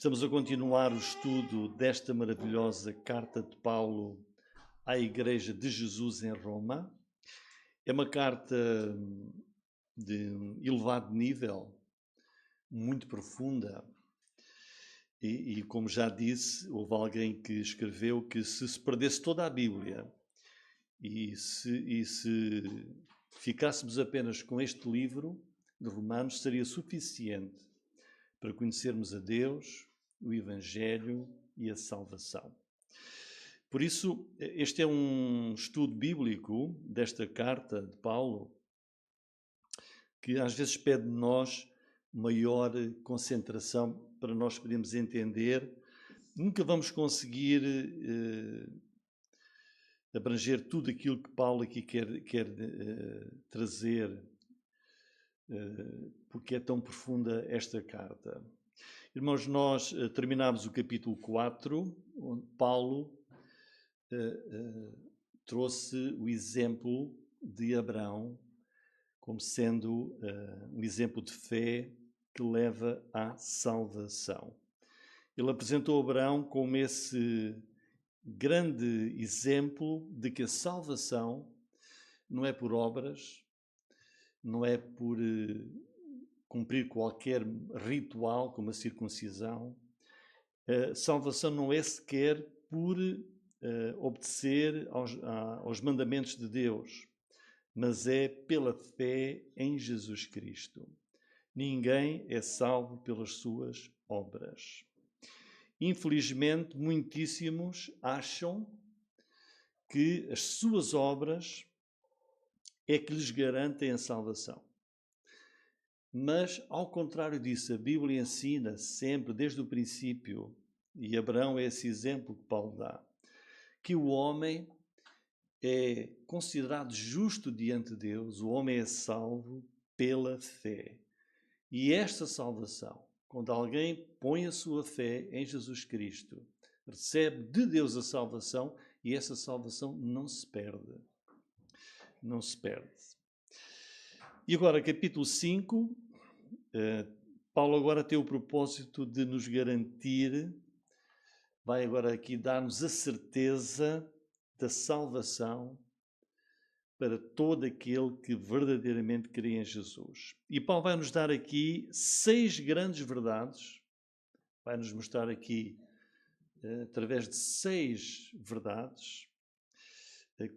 Estamos a continuar o estudo desta maravilhosa carta de Paulo à Igreja de Jesus em Roma. É uma carta de elevado nível, muito profunda. E como já disse, houve alguém que escreveu que se perdesse toda a Bíblia e se ficássemos apenas com este livro de Romanos, seria suficiente para conhecermos a Deus, o Evangelho e a salvação. Por isso, este é um estudo bíblico desta carta de Paulo que às vezes pede de nós maior concentração para nós podermos entender. Nunca vamos conseguir abranger tudo aquilo que Paulo aqui quer trazer, porque é tão profunda esta carta. Irmãos, nós terminámos o capítulo 4, onde Paulo trouxe o exemplo de Abraão como sendo um exemplo de fé que leva à salvação. Ele apresentou Abraão como esse grande exemplo de que a salvação não é por obras, não é por cumprir qualquer ritual, como a circuncisão. A salvação não é sequer por obedecer aos mandamentos de Deus, mas é pela fé em Jesus Cristo. Ninguém é salvo pelas suas obras. Infelizmente, muitíssimos acham que as suas obras é que lhes garantem a salvação. Mas, ao contrário disso, a Bíblia ensina sempre, desde o princípio, e Abraão é esse exemplo que Paulo dá, que o homem é considerado justo diante de Deus, o homem é salvo pela fé. E esta salvação, quando alguém põe a sua fé em Jesus Cristo, recebe de Deus a salvação e essa salvação não se perde. Não se perde. E agora, capítulo 5, Paulo agora tem o propósito de nos garantir, vai agora aqui dar-nos a certeza da salvação para todo aquele que verdadeiramente crê em Jesus. E Paulo vai nos dar aqui 6 grandes verdades, vai nos mostrar aqui, através de 6 verdades,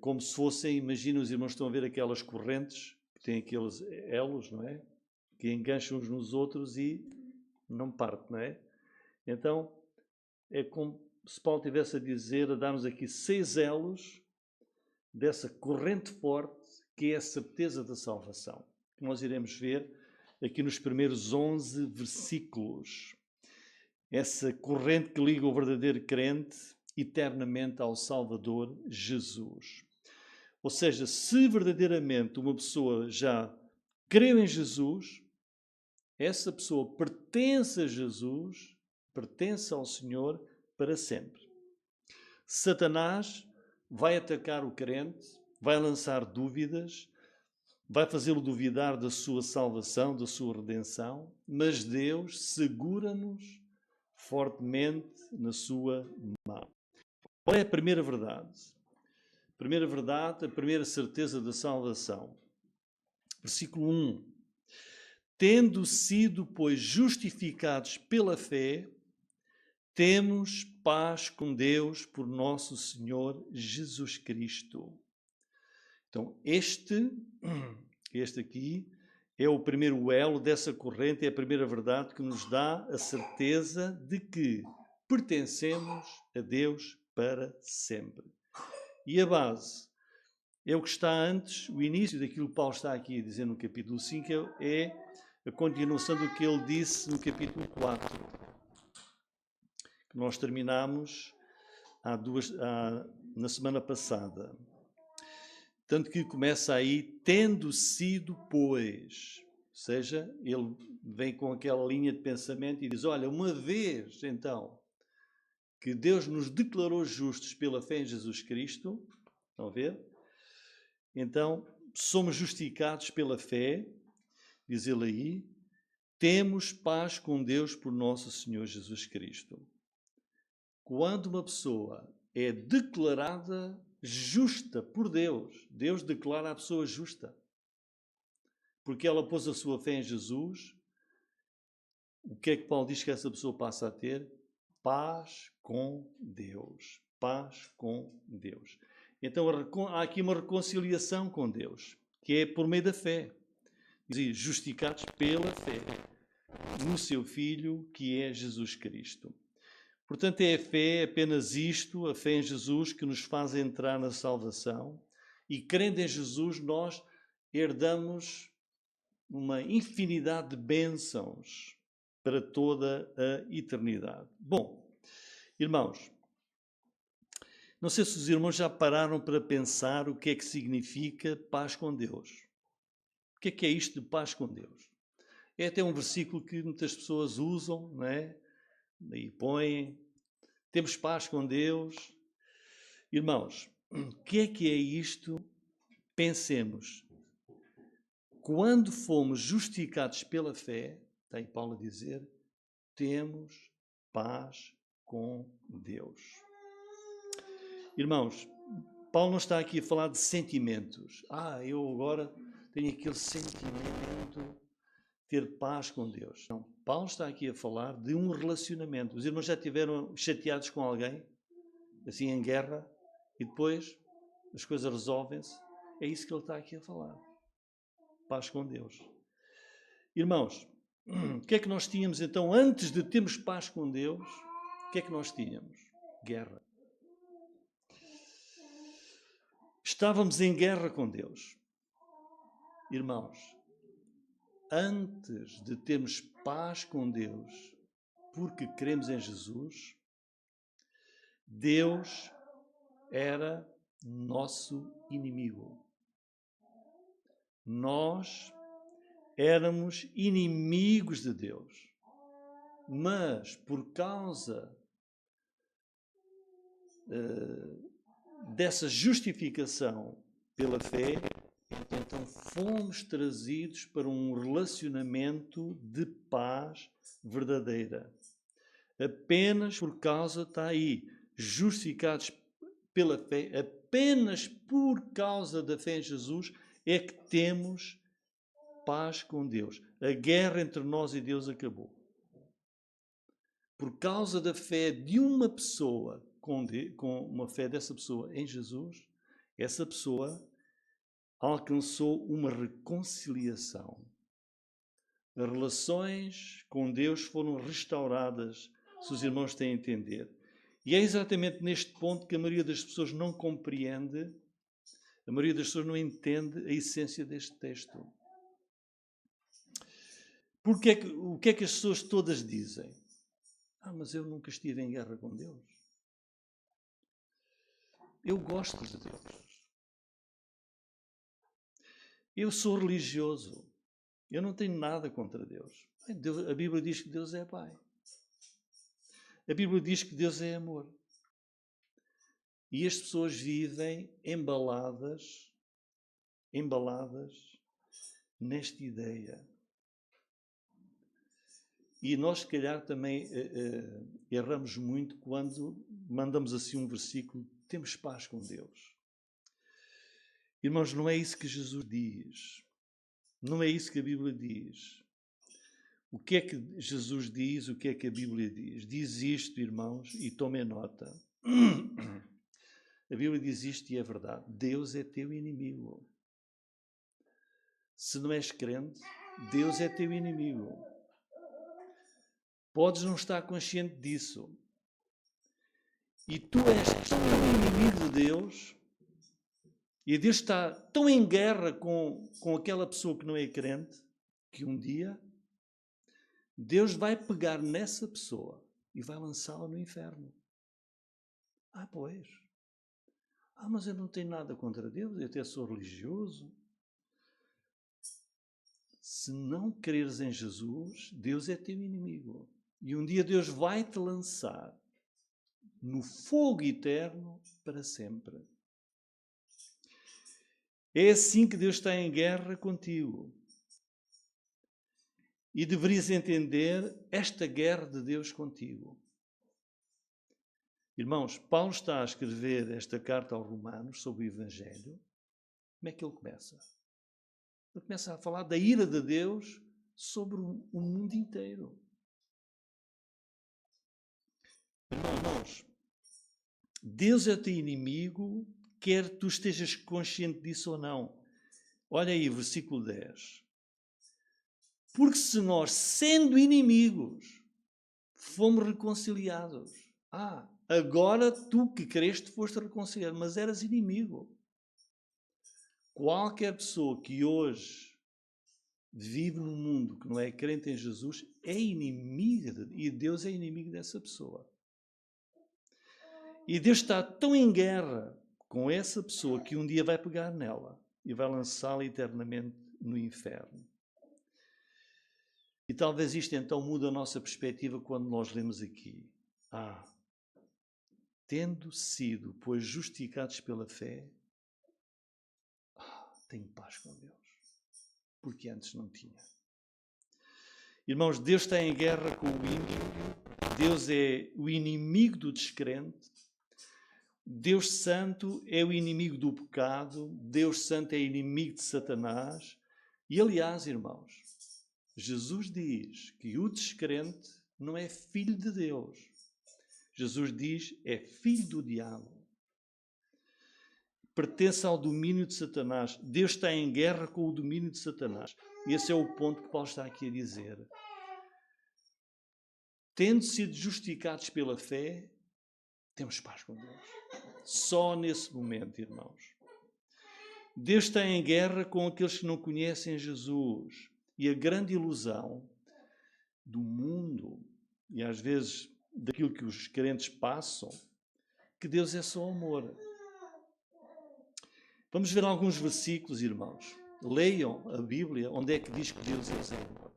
como se fossem, imagina, os irmãos estão a ver aquelas correntes, que têm aqueles elos, não é? Que engancham uns nos outros e não parte, não é? Então, é como se Paulo estivesse a dizer, a dar-nos aqui 6 elos dessa corrente forte que é a certeza da salvação, que nós iremos ver aqui nos primeiros 11 versículos. Essa corrente que liga o verdadeiro crente eternamente ao Salvador Jesus. Ou seja, se verdadeiramente uma pessoa já creu em Jesus, essa pessoa pertence a Jesus, pertence ao Senhor para sempre. Satanás vai atacar o crente, vai lançar dúvidas, vai fazê-lo duvidar da sua salvação, da sua redenção, mas Deus segura-nos fortemente na sua mão. Qual é a primeira verdade? A primeira verdade, a primeira certeza da salvação. Versículo 1. Tendo sido, pois, justificados pela fé, temos paz com Deus por nosso Senhor Jesus Cristo. Então, este aqui é o primeiro elo dessa corrente, é a primeira verdade que nos dá a certeza de que pertencemos a Deus para sempre. E a base é o que está antes, o início daquilo que Paulo está aqui a dizer no capítulo 5, é a continuação do que ele disse no capítulo 4. Que nós terminámos na semana passada. Tanto que começa aí, tendo sido, pois. Ou seja, ele vem com aquela linha de pensamento e diz, olha, uma vez, então, que Deus nos declarou justos pela fé em Jesus Cristo, estão a ver? Então, somos justificados pela fé, diz ele aí, temos paz com Deus por nosso Senhor Jesus Cristo. Quando uma pessoa é declarada justa por Deus, Deus declara a pessoa justa, porque ela pôs a sua fé em Jesus, o que é que Paulo diz que essa pessoa passa a ter? Paz com Deus. Paz com Deus. Então há aqui uma reconciliação com Deus, que é por meio da fé. Diz, justificados pela fé no seu Filho, que é Jesus Cristo. Portanto, é a fé, apenas isto, a fé em Jesus, que nos faz entrar na salvação. E crendo em Jesus, nós herdamos uma infinidade de bênçãos para toda a eternidade. Bom, irmãos, não sei se os irmãos já pararam para pensar o que é que significa paz com Deus. O que é isto de paz com Deus? É até um versículo que muitas pessoas usam, não é? E põem, temos paz com Deus. Irmãos, o que é isto? Pensemos. Quando fomos justificados pela fé, está aí Paulo a dizer, temos paz com Deus. Irmãos, Paulo não está aqui a falar de sentimentos. Eu agora tenho aquele sentimento de ter paz com Deus. Não, Paulo está aqui a falar de um relacionamento. Os irmãos já estiveram chateados com alguém, assim em guerra, e depois as coisas resolvem-se? É isso que ele está aqui a falar. Paz com Deus. Irmãos, o que é que nós tínhamos então antes de termos paz com Deus? O que é que nós tínhamos? Guerra. Estávamos em guerra com Deus. Irmãos, antes de termos paz com Deus, porque cremos em Jesus, Deus era nosso inimigo. Nós éramos inimigos de Deus. Mas, por causa dessa justificação pela fé, então fomos trazidos para um relacionamento de paz verdadeira. Apenas por causa, está aí, justificados pela fé, apenas por causa da fé em Jesus, é que temos paz com Deus. A guerra entre nós e Deus acabou. Por causa da fé de uma pessoa, com uma fé dessa pessoa em Jesus, essa pessoa alcançou uma reconciliação. As relações com Deus foram restauradas, se os irmãos têm a entender. E é exatamente neste ponto que a maioria das pessoas não compreende, a maioria das pessoas não entende a essência deste texto. O que é que as pessoas todas dizem? Mas eu nunca estive em guerra com Deus. Eu gosto de Deus. Eu sou religioso. Eu não tenho nada contra Deus. A Bíblia diz que Deus é Pai. A Bíblia diz que Deus é amor. E as pessoas vivem embaladas nesta ideia. E nós, se calhar, também erramos muito quando mandamos assim um versículo, temos paz com Deus. Irmãos, não é isso que Jesus diz. Não é isso que a Bíblia diz. O que é que Jesus diz? O que é que a Bíblia diz? Diz isto, irmãos, e tomem nota. A Bíblia diz isto e é verdade. Deus é teu inimigo. Se não és crente, Deus é teu inimigo. Podes não estar consciente disso. E tu és tão inimigo de Deus, e Deus está tão em guerra com aquela pessoa que não é crente, que um dia Deus vai pegar nessa pessoa e vai lançá-la no inferno. Pois. Mas eu não tenho nada contra Deus, eu até sou religioso. Se não creres em Jesus, Deus é teu inimigo. E um dia Deus vai te lançar no fogo eterno para sempre. É assim que Deus está em guerra contigo. e deverias entender esta guerra de Deus contigo. Irmãos, Paulo está a escrever esta carta aos Romanos sobre o Evangelho. Como é que ele começa? Ele começa a falar da ira de Deus sobre o mundo inteiro. Irmãos, Deus é teu inimigo, quer tu estejas consciente disso ou não. Olha aí, versículo 10. Porque se nós, sendo inimigos, fomos reconciliados. Agora tu que creste foste reconciliado, mas eras inimigo. Qualquer pessoa que hoje vive num mundo que não é crente em Jesus é inimiga, e Deus é inimigo dessa pessoa. E Deus está tão em guerra com essa pessoa que um dia vai pegar nela e vai lançá-la eternamente no inferno. E talvez isto então mude a nossa perspectiva quando nós lemos aqui. Tendo sido, pois, justificados pela fé, tenho paz com Deus, porque antes não tinha. Irmãos, Deus está em guerra com o ímpio, Deus é o inimigo do descrente, Deus Santo é o inimigo do pecado, Deus Santo é inimigo de Satanás. E aliás, irmãos, Jesus diz que o descrente não é filho de Deus. Jesus diz é filho do diabo. Pertence ao domínio de Satanás. Deus está em guerra com o domínio de Satanás. E esse é o ponto que Paulo está aqui a dizer. Tendo sido justificados pela fé, temos paz com Deus. Só nesse momento, irmãos. Deus está em guerra com aqueles que não conhecem Jesus. E a grande ilusão do mundo, e às vezes daquilo que os crentes passam, que Deus é só amor. Vamos ver alguns versículos, irmãos. Leiam a Bíblia, onde é que diz que Deus é amor.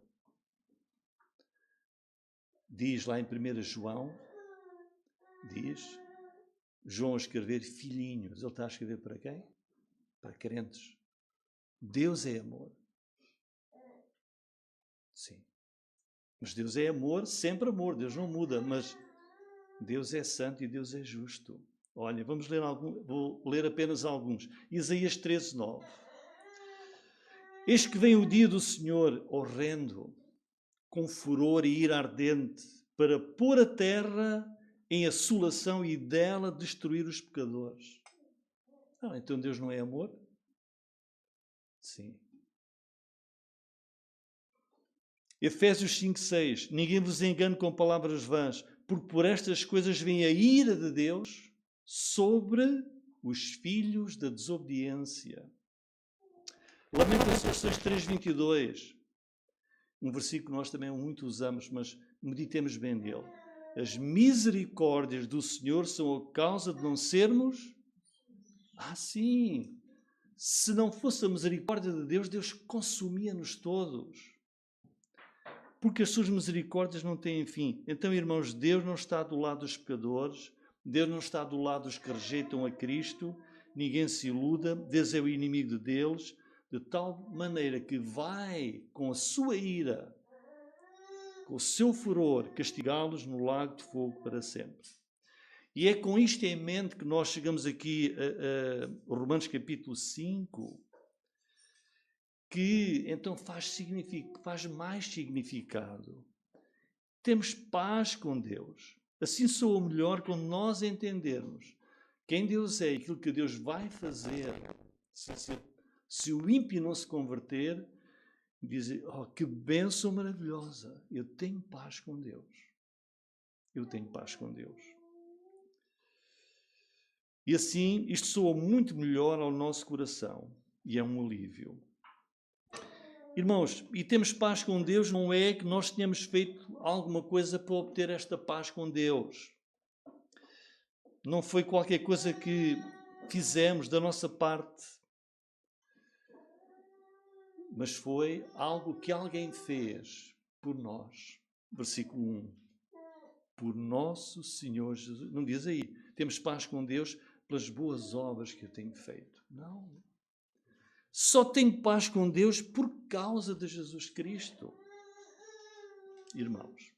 Diz lá em 1 João, diz, João a escrever filhinhos. Ele está a escrever para quem? Para crentes. Deus é amor. Sim. Mas Deus é amor, sempre amor. Deus não muda, mas Deus é santo e Deus é justo. Olha, vamos ler vou ler apenas alguns. Isaías 13:9. Eis que vem o dia do Senhor horrendo, com furor e ira ardente, para pôr a terra em assolação e dela destruir os pecadores. Então Deus não é amor? Sim. Efésios 5:6. Ninguém vos engane com palavras vãs, porque por estas coisas vem a ira de Deus sobre os filhos da desobediência. Lamentações 3:22. Um versículo que nós também muito usamos, mas meditemos bem nele. As misericórdias do Senhor são a causa de não sermos... sim! Se não fosse a misericórdia de Deus, Deus consumia-nos todos. Porque as suas misericórdias não têm fim. Então, irmãos, Deus não está do lado dos pecadores, Deus não está do lado dos que rejeitam a Cristo, ninguém se iluda, Deus é o inimigo deles, de tal maneira que vai, com a sua ira, com o seu furor, castigá-los no lago de fogo para sempre. E é com isto em mente que nós chegamos aqui a Romanos capítulo 5, que então faz mais significado. Temos paz com Deus. Assim soa melhor quando nós entendermos quem Deus é e aquilo que Deus vai fazer. Se o ímpio não se converter, dizer, que bênção maravilhosa, eu tenho paz com Deus. Eu tenho paz com Deus. E assim, isto soa muito melhor ao nosso coração e é um alívio. Irmãos, e temos paz com Deus não é que nós tenhamos feito alguma coisa para obter esta paz com Deus. Não foi qualquer coisa que fizemos da nossa parte, mas foi algo que alguém fez por nós. Versículo 1. Por nosso Senhor Jesus. Não diz aí, temos paz com Deus pelas boas obras que eu tenho feito. Não. Só tenho paz com Deus por causa de Jesus Cristo. irmãos.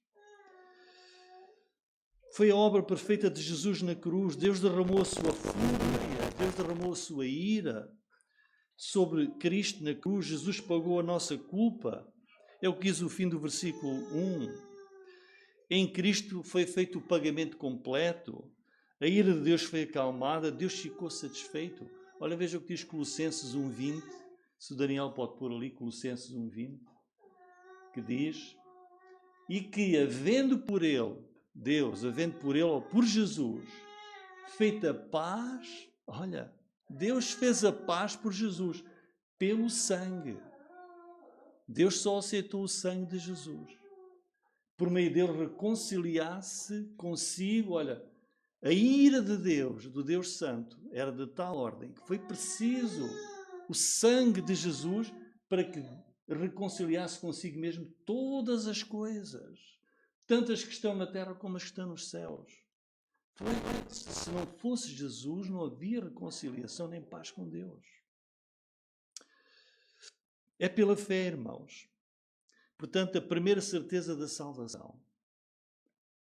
Foi a obra perfeita de Jesus na cruz. Deus derramou a sua fúria, Deus derramou a sua ira sobre Cristo na cruz. Jesus pagou a nossa culpa. É o que diz o fim do versículo 1. Em Cristo foi feito o pagamento completo. A ira de Deus foi acalmada. Deus ficou satisfeito. Olha, veja o que diz Colossenses 1:20. Se o Daniel pode pôr ali Colossenses 1:20. Que diz: e que havendo por ele, Deus, havendo por ele ou por Jesus, feita paz, olha, Deus fez a paz por Jesus, pelo sangue. Deus só aceitou o sangue de Jesus. Por meio dele reconciliar-se consigo, olha, a ira de Deus, do Deus Santo, era de tal ordem que foi preciso o sangue de Jesus para que reconciliasse consigo mesmo todas as coisas, tanto as que estão na terra como as que estão nos céus. Se não fosse Jesus, não havia reconciliação nem paz com Deus. É pela fé, irmãos. Portanto, a primeira certeza da salvação.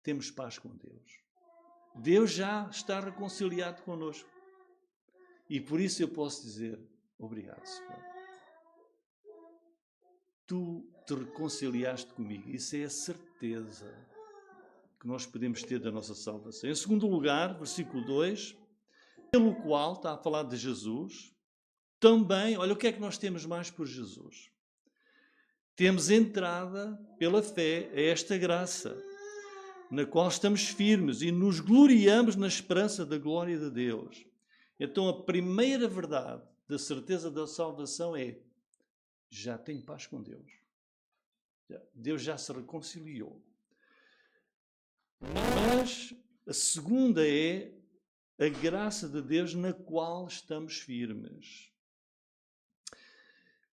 Temos paz com Deus. Deus já está reconciliado connosco. E por isso eu posso dizer, obrigado, Senhor. Tu te reconciliaste comigo. Isso é a certeza que nós podemos ter da nossa salvação. Em segundo lugar, versículo 2, pelo qual, está a falar de Jesus, também, olha o que é que nós temos mais por Jesus. Temos entrada pela fé a esta graça, na qual estamos firmes e nos gloriamos na esperança da glória de Deus. Então a primeira verdade da certeza da salvação é: já tenho paz com Deus. Deus já se reconciliou. Mas a segunda é a graça de Deus na qual estamos firmes.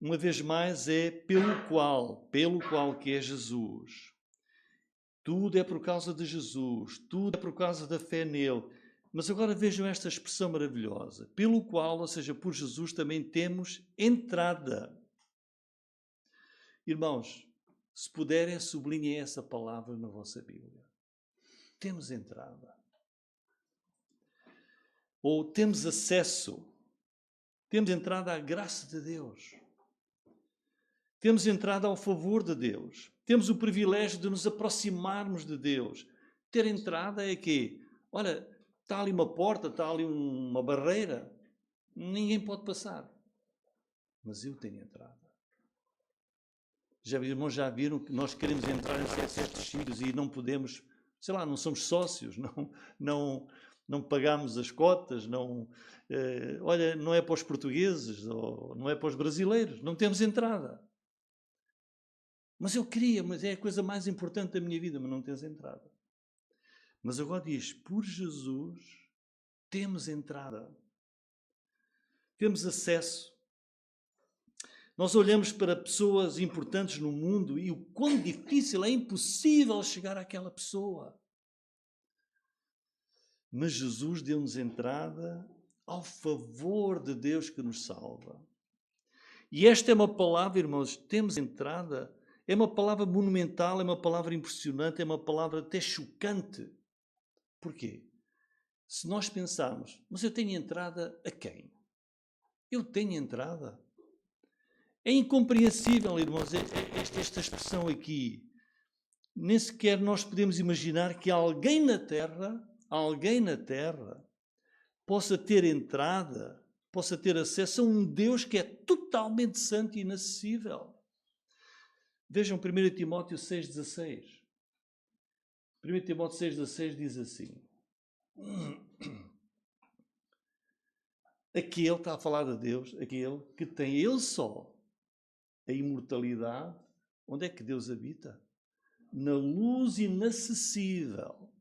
Uma vez mais é pelo qual que é Jesus. Tudo é por causa de Jesus, tudo é por causa da fé nele. Mas agora vejam esta expressão maravilhosa. Pelo qual, ou seja, por Jesus, também temos entrada. Irmãos, se puderem, sublinhem essa palavra na vossa Bíblia. Temos entrada. Ou temos acesso. Temos entrada à graça de Deus. Temos entrada ao favor de Deus. Temos o privilégio de nos aproximarmos de Deus. Ter entrada é que, olha, está ali uma porta, está ali uma barreira, ninguém pode passar. Mas eu tenho entrada. Irmãos, já viram que nós queremos entrar em certos sítios e não podemos, sei lá, não somos sócios, não pagamos as cotas, olha, não é para os portugueses, ou não é para os brasileiros, não temos entrada. Mas eu queria, mas é a coisa mais importante da minha vida, mas não tens entrada. Mas agora diz, por Jesus temos entrada. Temos acesso. Nós olhamos para pessoas importantes no mundo e o quão difícil, é impossível chegar àquela pessoa. Mas Jesus deu-nos entrada ao favor de Deus que nos salva. E esta é uma palavra, irmãos, temos entrada. É uma palavra monumental, é uma palavra impressionante, é uma palavra até chocante. Porquê? Se nós pensarmos, mas eu tenho entrada a quem? Eu tenho entrada? É incompreensível, irmãos, esta expressão aqui. Nem sequer nós podemos imaginar que alguém na Terra, possa ter entrada, possa ter acesso a um Deus que é totalmente santo e inacessível. Vejam 1 Timóteo 6,16. 1 Timóteo 6,16 diz assim. Aquele, está a falar de Deus, aquele que tem ele só a imortalidade. Onde é que Deus habita? Na luz inacessível,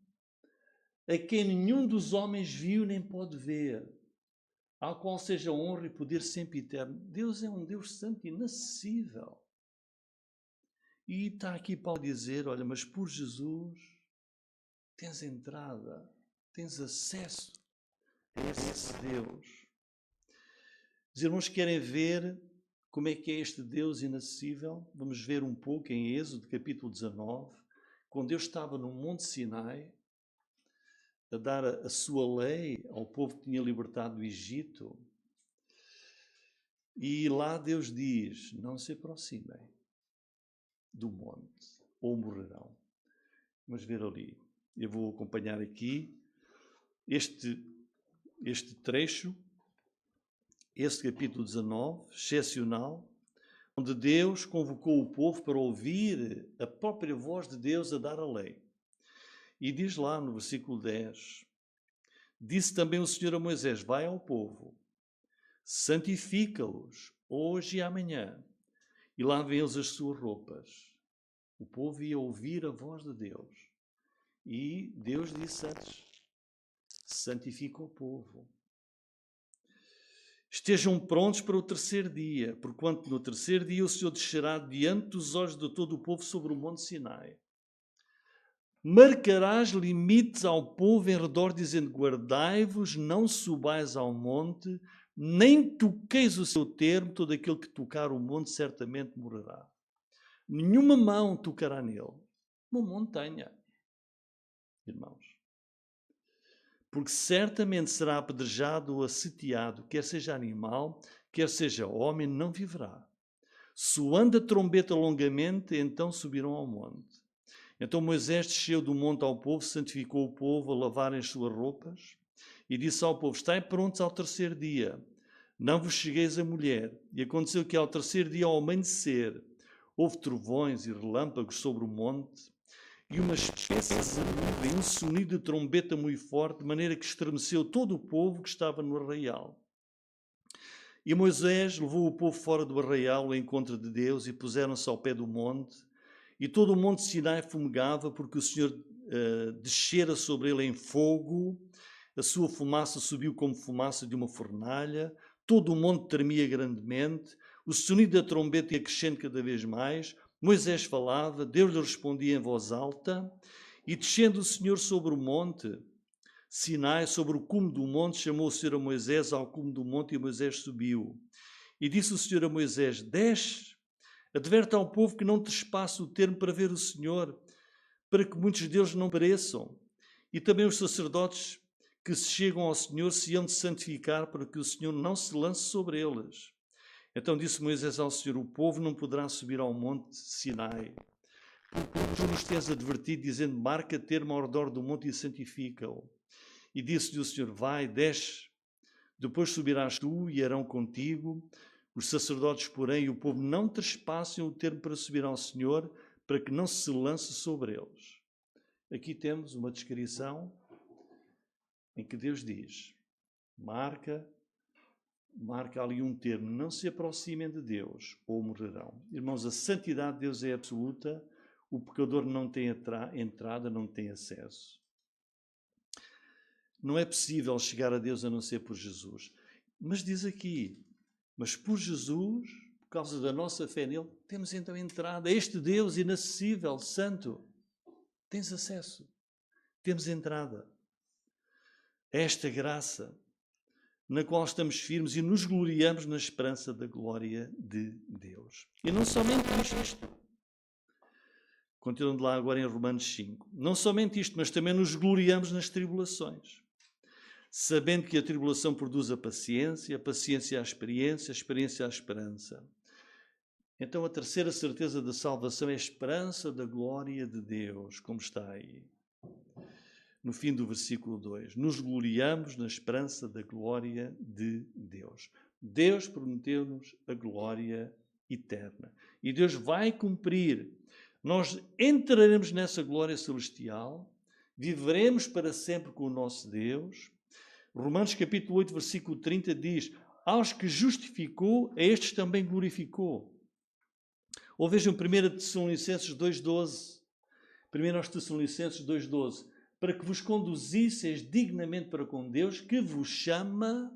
a quem nenhum dos homens viu nem pode ver, ao qual seja honra e poder sempre eterno. Deus é um Deus santo e inacessível. E está aqui Paulo a dizer, olha, mas por Jesus tens entrada, tens acesso a esse Deus. Os irmãos querem ver Como é que é este Deus inacessível? Vamos ver um pouco em Êxodo, capítulo 19, quando Deus estava no Monte Sinai, a dar a sua lei ao povo que tinha libertado do Egito. E lá Deus diz, não se aproximem do monte, ou morrerão. Vamos ver ali. Eu vou acompanhar aqui este trecho, este capítulo 19, excepcional, onde Deus convocou o povo para ouvir a própria voz de Deus a dar a lei. E diz lá no versículo 10, disse também o Senhor a Moisés, vai ao povo, santifica-os hoje e amanhã, e lavem eles as suas roupas. O povo ia ouvir a voz de Deus. E Deus disse antes, santifica o povo. Estejam prontos para o terceiro dia, porquanto no terceiro dia o Senhor descerá diante dos olhos de todo o povo sobre o monte Sinai. Marcarás limites ao povo em redor, dizendo, guardai-vos, não subais ao monte, nem toqueis o seu termo, todo aquele que tocar o monte certamente morrerá. Nenhuma mão tocará nele. Uma montanha, irmãos. Porque certamente será apedrejado ou assitiado, quer seja animal, quer seja homem, não viverá. Soando a trombeta longamente, então subirão ao monte. Então Moisés desceu do monte ao povo, santificou o povo a lavarem as suas roupas, e disse ao povo, estai prontos ao terceiro dia, não vos chegueis a mulher. E aconteceu que ao terceiro dia, ao amanhecer, houve trovões e relâmpagos sobre o monte, e uma espécie de nuvem, um sonido de trombeta muito forte, de maneira que estremeceu todo o povo que estava no arraial. E Moisés levou o povo fora do arraial ao encontro de Deus, e puseram-se ao pé do monte, e todo o monte Sinai fumegava, porque o Senhor descera sobre ele em fogo, a sua fumaça subiu como fumaça de uma fornalha, todo o monte tremia grandemente, o sonido da trombeta ia crescendo cada vez mais. Moisés falava, Deus lhe respondia em voz alta, e descendo o Senhor sobre o monte Sinai, sobre o cume do monte, chamou o Senhor a Moisés ao cume do monte, e Moisés subiu. E disse o Senhor a Moisés, desce, adverte ao povo que não trespasse o termo para ver o Senhor, para que muitos deles não pereçam. E também os sacerdotes que se chegam ao Senhor se hão de santificar, para que o Senhor não se lance sobre eles. Então disse Moisés ao Senhor, o povo não poderá subir ao monte Sinai. Tu nos tens advertido, dizendo, marca termo ao redor do monte e santifica-o. E disse-lhe o Senhor, vai, desce, depois subirás tu e Arão contigo. Os sacerdotes, porém, e o povo não trespassem o termo para subir ao Senhor, para que não se lance sobre eles. Aqui temos uma descrição em que Deus diz, marca ali um termo, não se aproximem de Deus ou morrerão. Irmãos, a santidade de Deus é absoluta, o pecador não tem entrada, não tem acesso. Não é possível chegar a Deus a não ser por Jesus. Mas diz aqui, mas por Jesus, por causa da nossa fé nele, temos então entrada a este Deus inacessível, santo. Tens acesso, temos entrada a esta graça, na qual estamos firmes e nos gloriamos na esperança da glória de Deus. E não somente isto, continuando lá agora em Romanos 5, não somente isto, mas também nos gloriamos nas tribulações, sabendo que a tribulação produz a paciência a experiência a esperança. Então a terceira certeza da salvação é a esperança da glória de Deus, como está aí. No fim do versículo 2, nos gloriamos na esperança da glória de Deus. Deus prometeu-nos a glória eterna. E Deus vai cumprir. Nós entraremos nessa glória celestial, viveremos para sempre com o nosso Deus. Romanos capítulo 8, versículo 30 diz, aos que justificou, a estes também glorificou. Ou vejam 1 Tessalonicenses 2,12. 1 Tessalonicenses 2,12. Para que vos conduzisseis dignamente para com Deus, que vos chama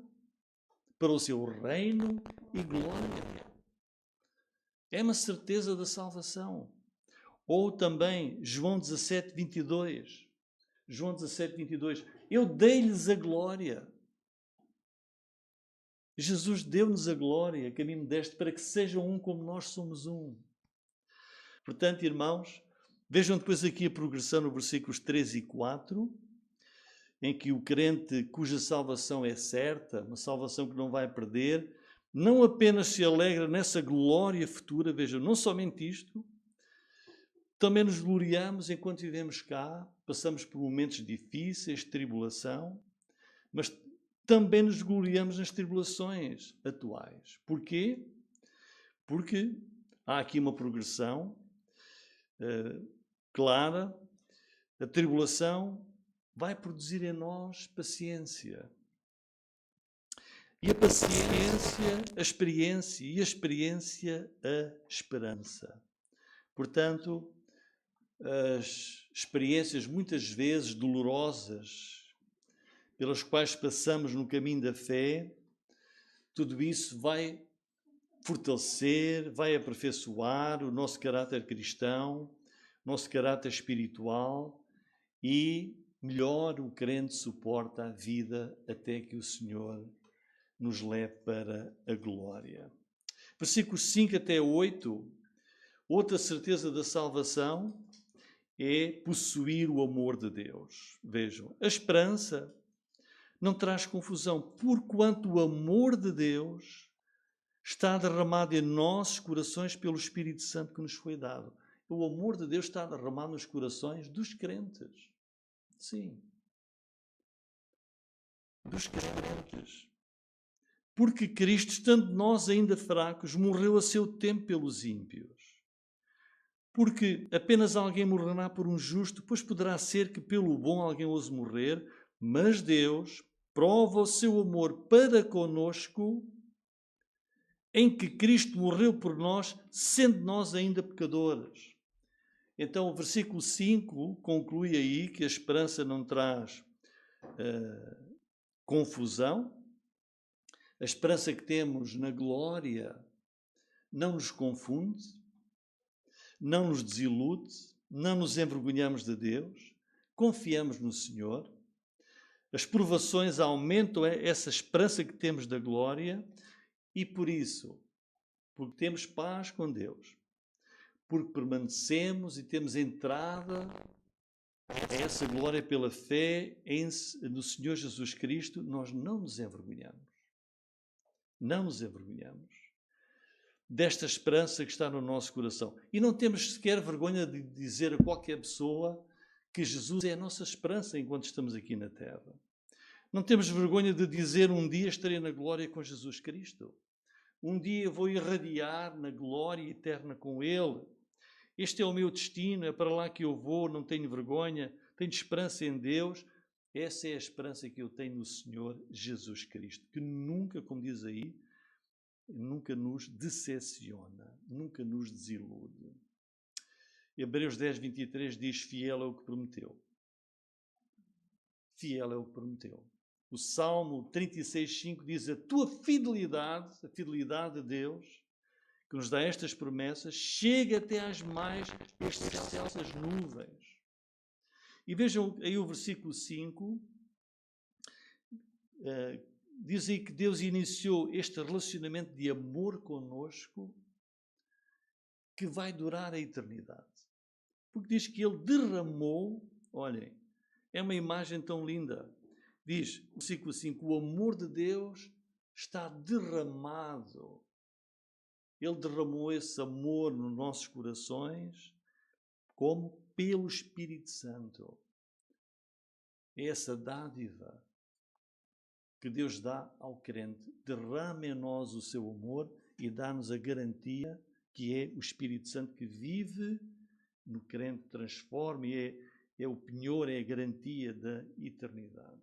para o seu reino e glória. É uma certeza da salvação. Ou também João 17, 22. João 17, 22. Eu dei-lhes a glória. Jesus deu-nos a glória, que a mim me deste, para que sejam um como nós somos um. Portanto, irmãos, vejam depois aqui a progressão no versículos 3 e 4, em que o crente cuja salvação é certa, uma salvação que não vai perder, não apenas se alegra nessa glória futura, vejam, não somente isto, também nos gloriamos enquanto vivemos cá, passamos por momentos difíceis, de tribulação, mas também nos gloriamos nas tribulações atuais. Porquê? Porque há aqui uma progressão clara. A tribulação vai produzir em nós paciência. E a paciência, a experiência, e a experiência, a esperança. Portanto, as experiências muitas vezes dolorosas pelas quais passamos no caminho da fé, tudo isso vai fortalecer, vai aperfeiçoar o nosso caráter cristão, o nosso caráter espiritual e melhor o crente suporta a vida até que o Senhor nos leve para a glória. Versículos 5 até 8, outra certeza da salvação é possuir o amor de Deus. Vejam, a esperança não traz confusão, porquanto o amor de Deus está derramado em nossos corações pelo Espírito Santo que nos foi dado. O amor de Deus está derramado nos corações dos crentes. Sim. Dos crentes. Porque Cristo, estando nós ainda fracos, morreu a seu tempo pelos ímpios. Porque apenas alguém morrerá por um justo, pois poderá ser que pelo bom alguém ouse morrer, mas Deus prova o seu amor para conosco em que Cristo morreu por nós, sendo nós ainda pecadores. Então o versículo 5 conclui aí que a esperança não traz confusão. A esperança que temos na glória não nos confunde, não nos desilude, não nos envergonhamos de Deus, confiamos no Senhor. As provações aumentam essa esperança que temos da glória e por isso, porque temos paz com Deus, porque permanecemos e temos entrada a essa glória pela fé no Senhor Jesus Cristo, nós não nos envergonhamos. Não nos envergonhamos desta esperança que está no nosso coração. E não temos sequer vergonha de dizer a qualquer pessoa que Jesus é a nossa esperança enquanto estamos aqui na terra. Não temos vergonha de dizer um dia estarei na glória com Jesus Cristo. Um dia vou irradiar na glória eterna com Ele. Este é o meu destino, é para lá que eu vou, não tenho vergonha, tenho esperança em Deus. Essa é a esperança que eu tenho no Senhor Jesus Cristo, que nunca, como diz aí, nunca nos decepciona, nunca nos desilude. Hebreus 10, 23 diz, fiel é o que prometeu. Fiel é o que prometeu. O Salmo 36, 5 diz, a tua fidelidade, a fidelidade de Deus, que nos dá estas promessas, chega até às mais excelsas nuvens. E vejam aí o versículo 5, diz aí que Deus iniciou este relacionamento de amor conosco que vai durar a eternidade. Porque diz que Ele derramou, olhem, é uma imagem tão linda. Diz, versículo 5, o amor de Deus está derramado. Ele derramou esse amor nos nossos corações, como pelo Espírito Santo. É essa dádiva que Deus dá ao crente. Derrama em nós o seu amor e dá-nos a garantia que é o Espírito Santo que vive no crente, transforma e é o penhor, é a garantia da eternidade.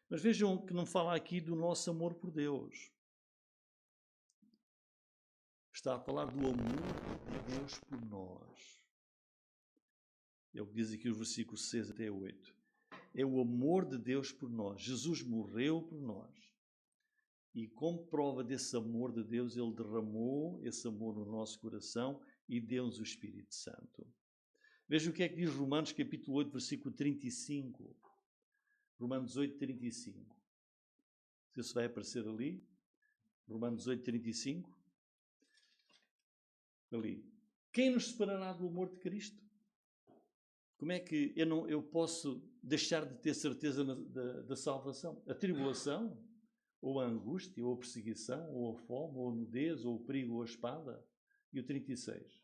Mas vejam que não fala aqui do nosso amor por Deus. Está a falar do amor de Deus por nós. É o que diz aqui os versículos 6 até 8. É o amor de Deus por nós. Jesus morreu por nós. E como prova desse amor de Deus, Ele derramou esse amor no nosso coração e deu-nos o Espírito Santo. Veja o que é que diz Romanos capítulo 8, versículo 35. Romanos 8, 35. Se isso vai aparecer ali. Romanos 8:35. Ali. Quem nos separará do amor de Cristo? Como é que eu posso deixar de ter certeza da salvação? A tribulação? Ou a angústia? Ou a perseguição? Ou a fome? Ou a nudez? Ou o perigo? Ou a espada? E o 36?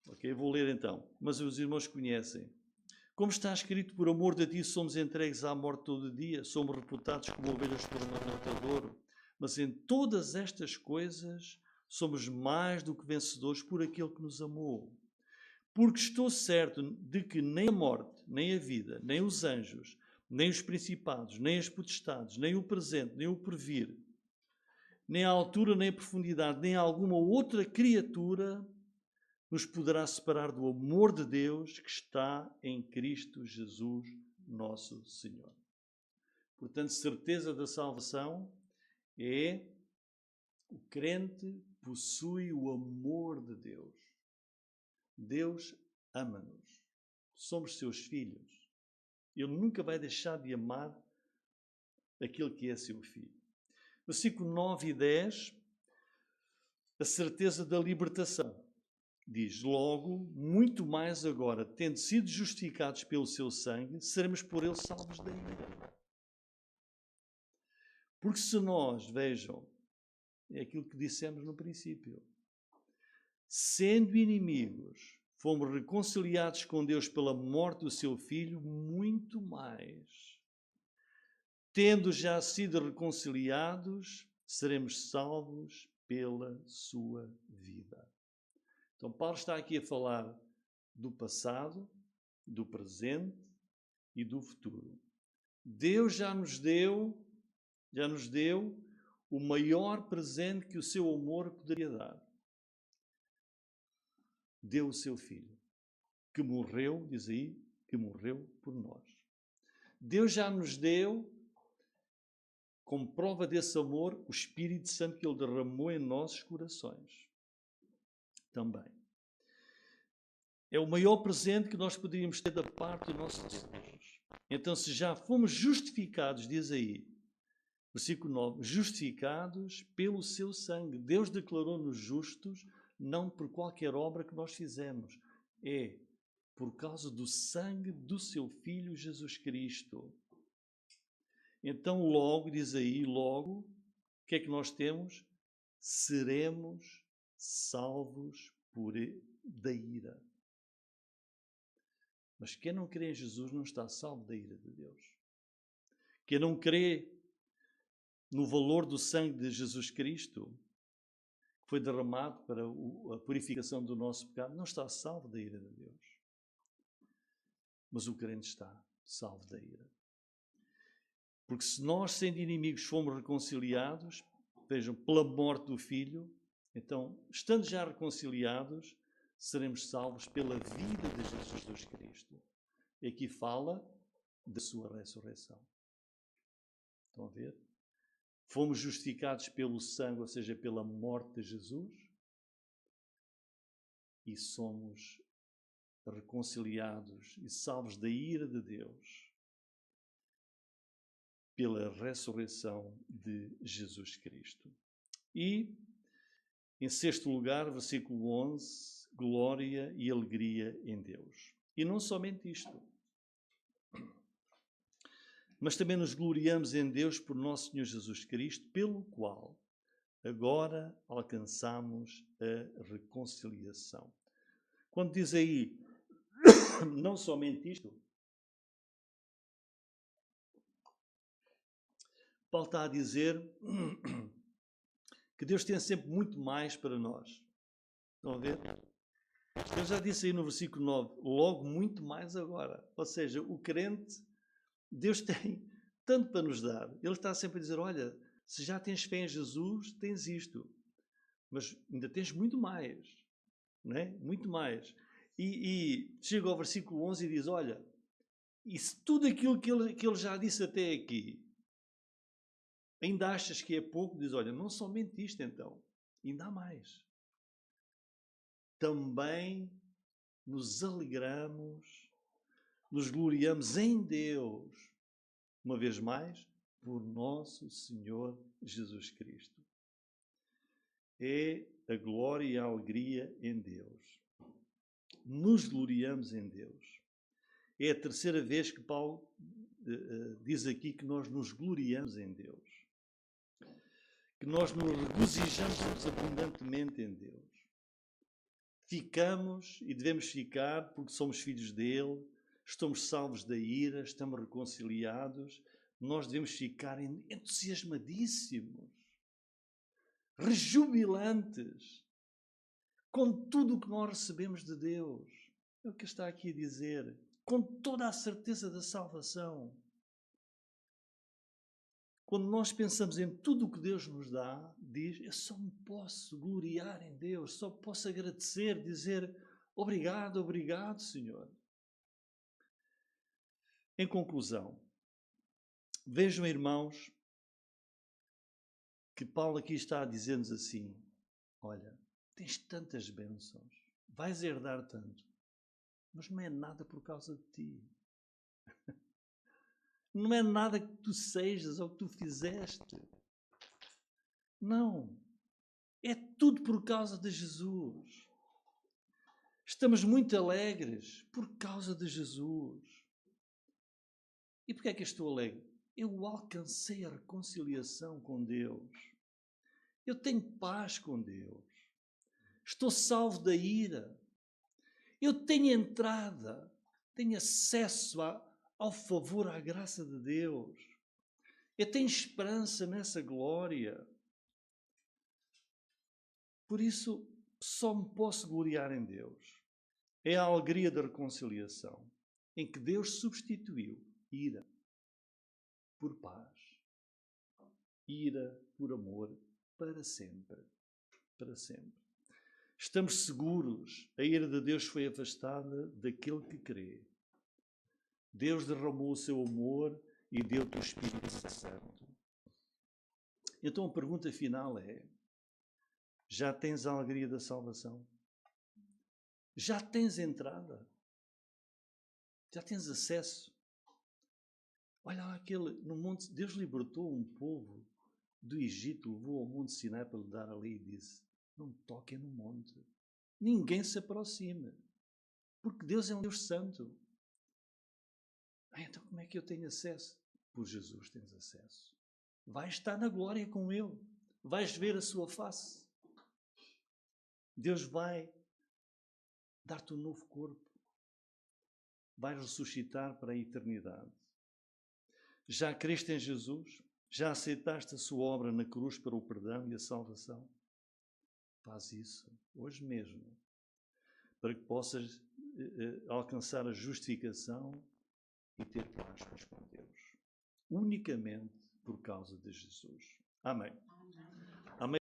Ok, vou ler então. Mas os irmãos conhecem. Como está escrito, por amor de ti somos entregues à morte todo dia, somos reputados como ovelhas por um matadouro. Mas em todas estas coisas somos mais do que vencedores por aquele que nos amou. Porque estou certo de que nem a morte, nem a vida, nem os anjos, nem os principados, nem as potestades, nem o presente, nem o porvir, nem a altura, nem a profundidade, nem alguma outra criatura nos poderá separar do amor de Deus que está em Cristo Jesus, nosso Senhor. Portanto, certeza da salvação é o crente possui o amor de Deus. Deus ama-nos. Somos seus filhos. Ele nunca vai deixar de amar aquele que é seu filho. Versículo 9 e 10, a certeza da libertação. Diz, logo, muito mais agora, tendo sido justificados pelo seu sangue, seremos por ele salvos da ira. Porque se nós, vejam, é aquilo que dissemos no princípio, sendo inimigos, fomos reconciliados com Deus pela morte do seu Filho, muito mais. Tendo já sido reconciliados, seremos salvos pela sua vida. Então, Paulo está aqui a falar do passado, do presente e do futuro. Deus já nos deu o maior presente que o seu amor poderia dar. Deu o seu Filho, que morreu, diz aí, que morreu por nós. Deus já nos deu, como prova desse amor, o Espírito Santo que Ele derramou em nossos corações. Também. É o maior presente que nós poderíamos ter da parte do nosso Deus. Então, se já fomos justificados, diz aí, versículo 9, justificados pelo seu sangue. Deus declarou-nos justos, não por qualquer obra que nós fizemos. É por causa do sangue do seu Filho Jesus Cristo. Então, logo, diz aí, logo, o que é que nós temos? Seremos salvos da ira. Mas quem não crê em Jesus não está salvo da ira de Deus. Quem não crê no valor do sangue de Jesus Cristo, que foi derramado para a purificação do nosso pecado, não está salvo da ira de Deus. Mas o crente está salvo da ira. Porque se nós, sendo inimigos, fomos reconciliados, vejam, pela morte do Filho, então, estando já reconciliados, seremos salvos pela vida de Jesus Cristo. E aqui fala da sua ressurreição. Estão a ver? Fomos justificados pelo sangue, ou seja, pela morte de Jesus, e somos reconciliados e salvos da ira de Deus pela ressurreição de Jesus Cristo. E, em sexto lugar, versículo 11, glória e alegria em Deus. E não somente isto, mas também nos gloriamos em Deus por nosso Senhor Jesus Cristo, pelo qual agora alcançamos a reconciliação. Quando diz aí, não somente isto, Paulo está a dizer que Deus tem sempre muito mais para nós. Estão a ver? Ele já disse aí no versículo 9, logo muito mais agora. Ou seja, o crente, Deus tem tanto para nos dar. Ele está sempre a dizer, olha, se já tens fé em Jesus, tens isto. Mas ainda tens muito mais. Não é? Muito mais. E chega ao versículo 11 e diz, olha, e se tudo aquilo que ele já disse até aqui, ainda achas que é pouco? Diz, olha, não somente isto então, ainda há mais. Também nos alegramos, nos gloriamos em Deus, uma vez mais, por nosso Senhor Jesus Cristo. É a glória e a alegria em Deus. Nos gloriamos em Deus. É a terceira vez que Paulo diz aqui que nós nos gloriamos em Deus. Que nós nos regozijamos abundantemente em Deus. Ficamos e devemos ficar porque somos filhos dele, estamos salvos da ira, estamos reconciliados. Nós devemos ficar entusiasmadíssimos, rejubilantes, com tudo o que nós recebemos de Deus. É o que está aqui a dizer. Com toda a certeza da salvação. Quando nós pensamos em tudo o que Deus nos dá, diz, eu só me posso gloriar em Deus, só posso agradecer, dizer, obrigado, obrigado, Senhor. Em conclusão, vejam, irmãos, que Paulo aqui está a dizer-nos assim, olha, tens tantas bênçãos, vais herdar tanto, mas não é nada por causa de ti. Não é nada que tu sejas ou que tu fizeste. Não. É tudo por causa de Jesus. Estamos muito alegres por causa de Jesus. E porquê é que eu estou alegre? Eu alcancei a reconciliação com Deus. Eu tenho paz com Deus. Estou salvo da ira. Eu tenho entrada, tenho acesso ao favor, à graça de Deus. Eu tenho esperança nessa glória. Por isso, só me posso gloriar em Deus. É a alegria da reconciliação, em que Deus substituiu ira por paz, ira por amor, para sempre. Para sempre. Estamos seguros, a ira de Deus foi afastada daquele que crê. Deus derramou o seu amor e deu-te o Espírito Santo. Então a pergunta final é, já tens a alegria da salvação? Já tens entrada? Já tens acesso? Olha lá no monte, Deus libertou um povo do Egito, levou ao monte Sinai para lhe dar a lei e disse, não toquem no monte. Ninguém se aproxime. Porque Deus é um Deus santo. Então como é que eu tenho acesso? Por Jesus tens acesso. Vais estar na glória com Ele. Vais ver a sua face. Deus vai dar-te um novo corpo. Vais ressuscitar para a eternidade. Já creste em Jesus? Já aceitaste a sua obra na cruz para o perdão e a salvação? Faz isso hoje mesmo, para que possas alcançar a justificação e ter paz com Deus. Unicamente por causa de Jesus. Amém. Amém.